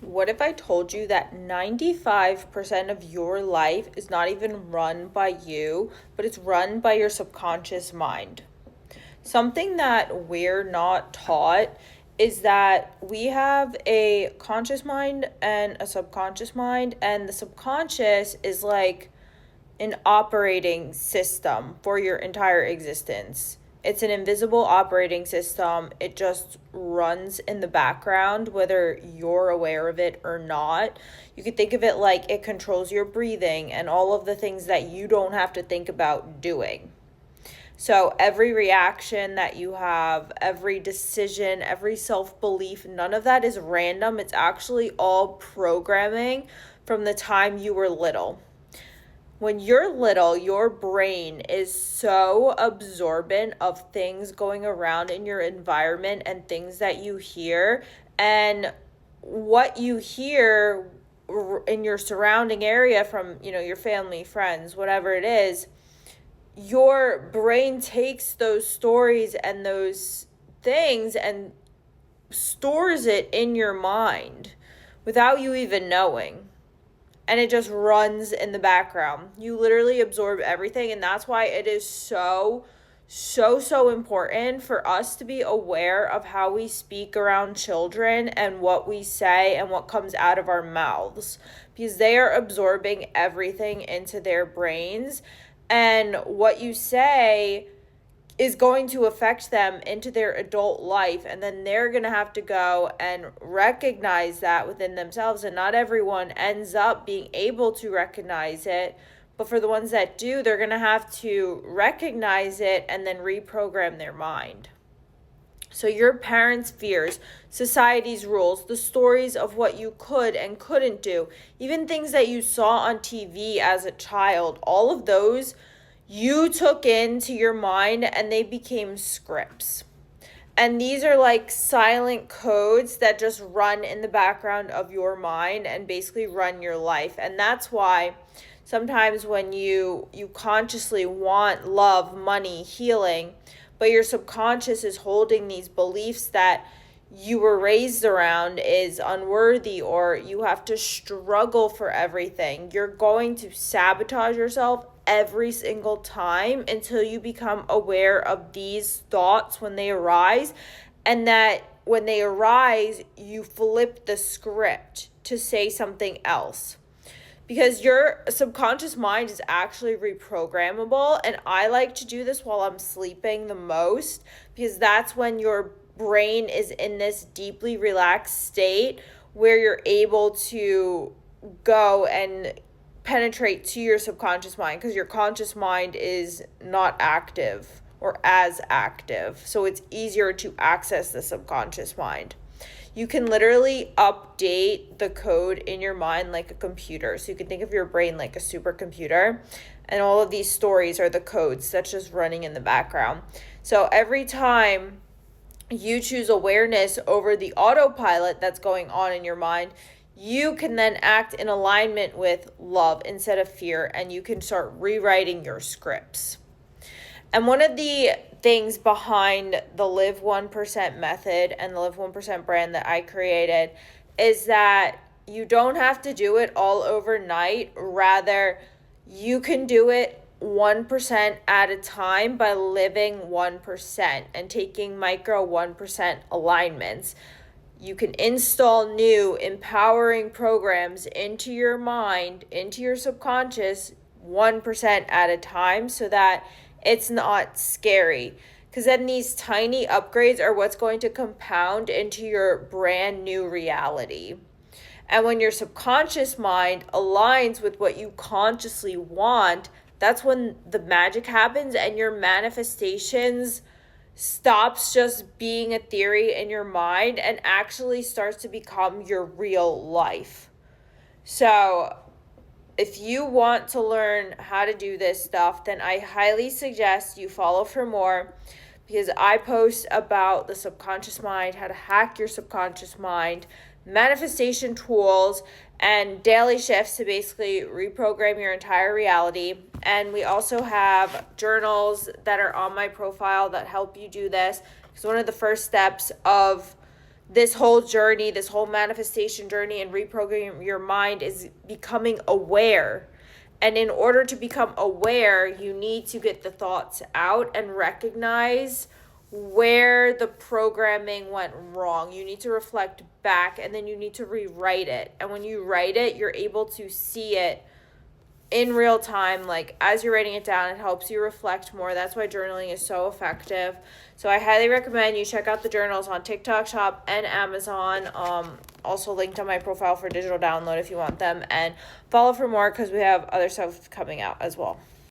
What if I told you that 95% of your life is not even run by you, but it's run by your subconscious mind? Something that we're not taught is that we have a conscious mind and a subconscious mind, and the subconscious is like an operating system for your entire existence. It's an invisible operating system. It just runs in the background, whether you're aware of it or not. You could think of it like it controls your breathing and all of the things that you don't have to think about doing. So every reaction that you have, every decision, every self-belief, none of that is random. It's actually all programming from the time you were little. When you're little, your brain is so absorbent of things going around in your environment and things that you hear. And what you hear in your surrounding area from, your family, friends, whatever it is, your brain takes those stories and those things and stores it in your mind without you even knowing. And it just runs in the background. You literally absorb everything, and that's why it is so important for us to be aware of how we speak around children and what we say and what comes out of our mouths, because they are absorbing everything into their brains, and what you say is going to affect them into their adult life, and then they're going to have to go and recognize that within themselves. And not everyone ends up being able to recognize it, but for the ones that do, they're going to have to recognize it and then reprogram their mind. So your parents' fears, society's rules, the stories of what you could and couldn't do, even things that you saw on TV as a child, all of those you took into your mind and they became scripts. And these are like silent codes that just run in the background of your mind and basically run your life. And that's why sometimes when you consciously want love, money, healing, but your subconscious is holding these beliefs that you were raised around is unworthy, or you have to struggle for everything, you're going to sabotage yourself every single time until you become aware of these thoughts when they arise, and that when they arise, you flip the script to say something else. Because your subconscious mind is actually reprogrammable, and I like to do this while I'm sleeping the most, because that's when your brain is in this deeply relaxed state where you're able to go and penetrate to your subconscious mind, because your conscious mind is not active or as active. So it's easier to access the subconscious mind. You can literally update the code in your mind like a computer. So you can think of your brain like a supercomputer, and all of these stories are the codes that's just running in the background. So every time you choose awareness over the autopilot that's going on in your mind, you can then act in alignment with love instead of fear, and you can start rewriting your scripts. And one of the things behind the Live 1% method and the Live 1% brand that I created is that you don't have to do it all overnight. Rather, you can do it 1% at a time by living 1% and taking micro 1% alignments. You can install new empowering programs into your mind, into your subconscious, 1% at a time, so that it's not scary. Because then these tiny upgrades are what's going to compound into your brand new reality. And when your subconscious mind aligns with what you consciously want, that's when the magic happens, and your manifestations stops just being a theory in your mind and actually starts to become your real life. So if you want to learn how to do this stuff, then I highly suggest you follow for more, because I post about the subconscious mind, how to hack your subconscious mind, manifestation tools, and daily shifts to basically reprogram your entire reality. And we also have journals that are on my profile that help you do this, because one of the first steps of this whole journey, this whole manifestation journey and reprogramming your mind is becoming aware. And in order to become aware, you need to get the thoughts out and recognize where the programming went wrong. You need to reflect back, and then you need to rewrite it. And when you write it, you're able to see it in real time. Like as you're writing it down, it helps you reflect more. That's why journaling is so effective. So I highly recommend you check out the journals on TikTok Shop and Amazon. Also linked on my profile for digital download if you want them, and follow for more because we have other stuff coming out as well.